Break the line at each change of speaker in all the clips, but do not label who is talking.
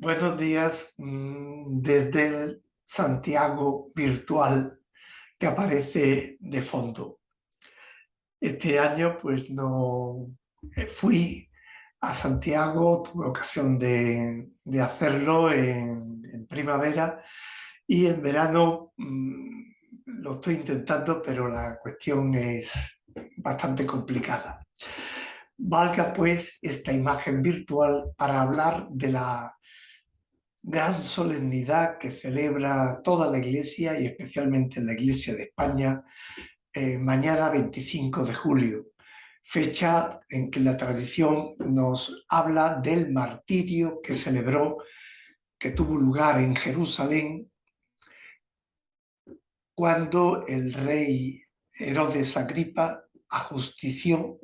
Buenos días desde el Santiago virtual que aparece de fondo. Este año pues no fui a Santiago, tuve ocasión de hacerlo en primavera y en verano lo estoy intentando, pero la cuestión es bastante complicada. Valga pues esta imagen virtual para hablar de la gran solemnidad que celebra toda la Iglesia y especialmente la Iglesia de España mañana 25 de julio, fecha en que la tradición nos habla del martirio que celebró, que tuvo lugar en Jerusalén cuando el rey Herodes Agripa ajustició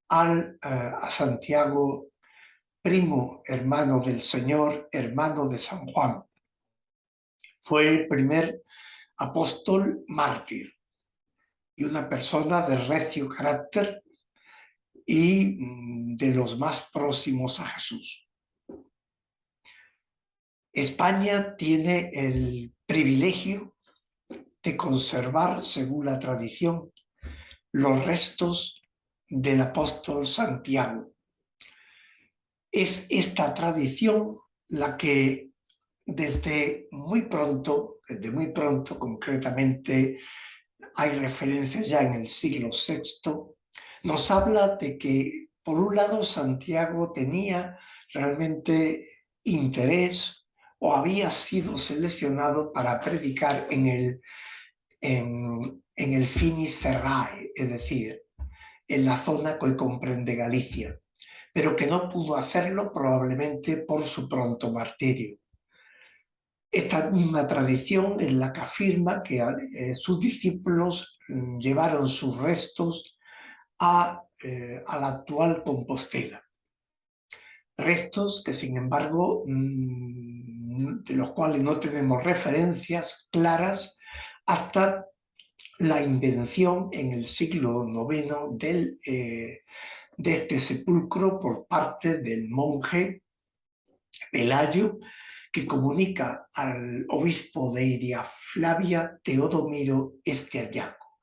a Santiago, primo hermano del Señor, hermano de San Juan. Fue el primer apóstol mártir y una persona de recio carácter y de los más próximos a Jesús. España tiene el privilegio de conservar, según la tradición, los restos del apóstol Santiago. Es esta tradición la que desde muy pronto concretamente, hay referencias ya en el siglo VI, nos habla de que, por un lado, Santiago tenía realmente interés o había sido seleccionado para predicar en el Finis Terrae, es decir, en la zona que comprende Galicia, pero que no pudo hacerlo probablemente por su pronto martirio. Esta misma tradición es la que afirma que sus discípulos llevaron sus restos a la actual Compostela. Restos que, sin embargo, de los cuales no tenemos referencias claras hasta la invención en el siglo IX de este sepulcro por parte del monje Pelayo, que comunica al obispo de Iria Flavia, Teodomiro, este hallazgo.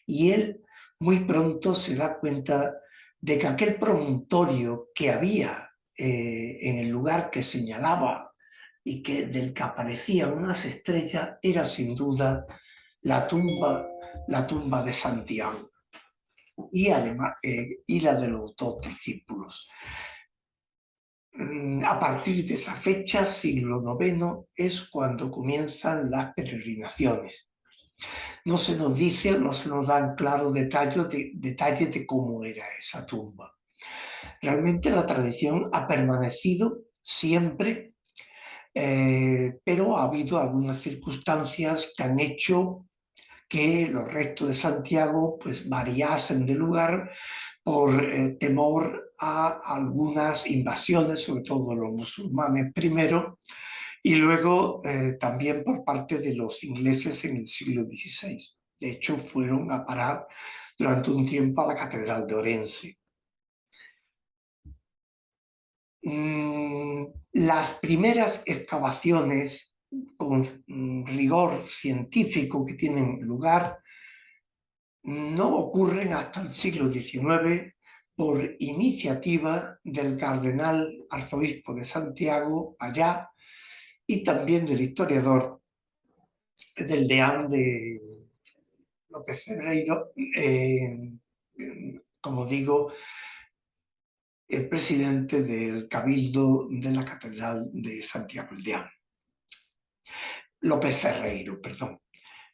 Y él muy pronto se da cuenta de que aquel promontorio que había en el lugar que señalaba y del que aparecían unas estrellas era sin duda la tumba de Santiago y además y la de los dos discípulos. A partir de esa fecha, siglo IX, es cuando comienzan las peregrinaciones. No se nos dice, no se nos dan claros detalles de cómo era esa tumba. Realmente la tradición ha permanecido siempre, pero ha habido algunas circunstancias que han hecho que los restos de Santiago pues variasen de lugar por temor a algunas invasiones, sobre todo de los musulmanes primero, y luego también por parte de los ingleses en el siglo XVI. De hecho, fueron a parar durante un tiempo a la Catedral de Orense. Las primeras excavaciones con rigor científico que tienen lugar no ocurren hasta el siglo XIX por iniciativa del cardenal arzobispo de Santiago, allá, y también del historiador, del deán de López Ferreiro, como digo, el presidente del Cabildo de la Catedral de Santiago, el deán. López Ferreiro, perdón.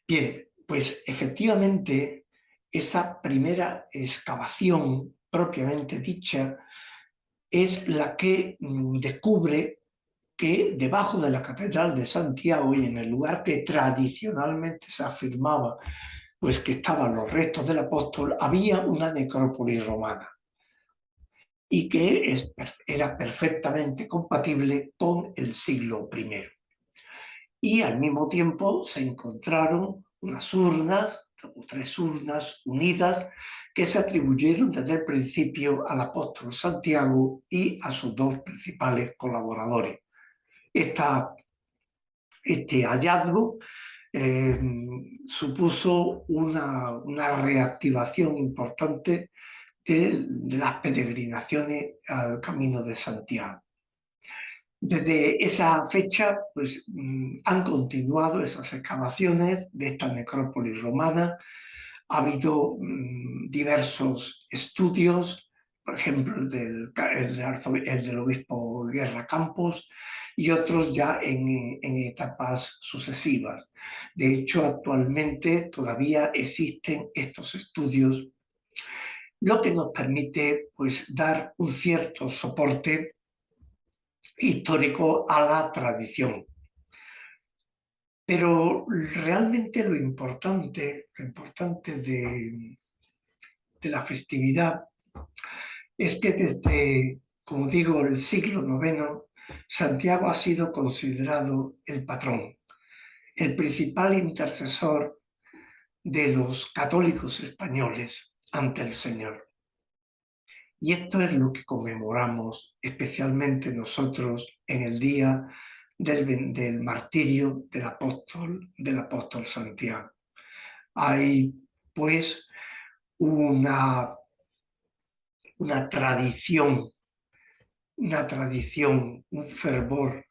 Bien, pues efectivamente esa primera excavación propiamente dicha es la que descubre que debajo de la Catedral de Santiago y en el lugar que tradicionalmente se afirmaba pues que estaban los restos del apóstol, había una necrópolis romana y que era perfectamente compatible con el siglo I. Y al mismo tiempo se encontraron unas urnas, o 3 urnas unidas, que se atribuyeron desde el principio al apóstol Santiago y a sus 2 principales colaboradores, Este hallazgo supuso una reactivación importante de las peregrinaciones al Camino de Santiago. Desde esa fecha pues, han continuado esas excavaciones de esta necrópolis romana. Ha habido diversos estudios, por ejemplo el del obispo Guerra Campos y otros ya en etapas sucesivas. De hecho, actualmente todavía existen estos estudios, lo que nos permite pues, dar un cierto soporte histórico a la tradición. Pero realmente lo importante de la festividad es que desde, como digo, el siglo IX, Santiago ha sido considerado el patrón, el principal intercesor de los católicos españoles ante el Señor. Y esto es lo que conmemoramos especialmente nosotros en el día del martirio del apóstol Santiago. Hay pues una tradición, un fervor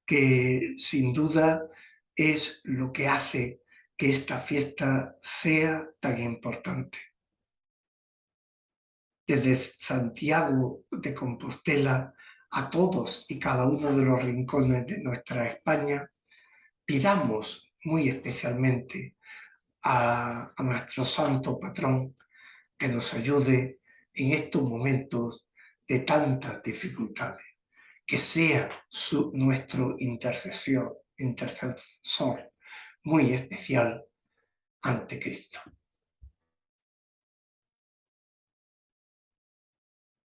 que sin duda es lo que hace que esta fiesta sea tan importante. Desde Santiago de Compostela a todos y cada uno de los rincones de nuestra España, pidamos muy especialmente a nuestro santo patrón que nos ayude en estos momentos de tantas dificultades, que sea nuestro intercesor muy especial ante Cristo.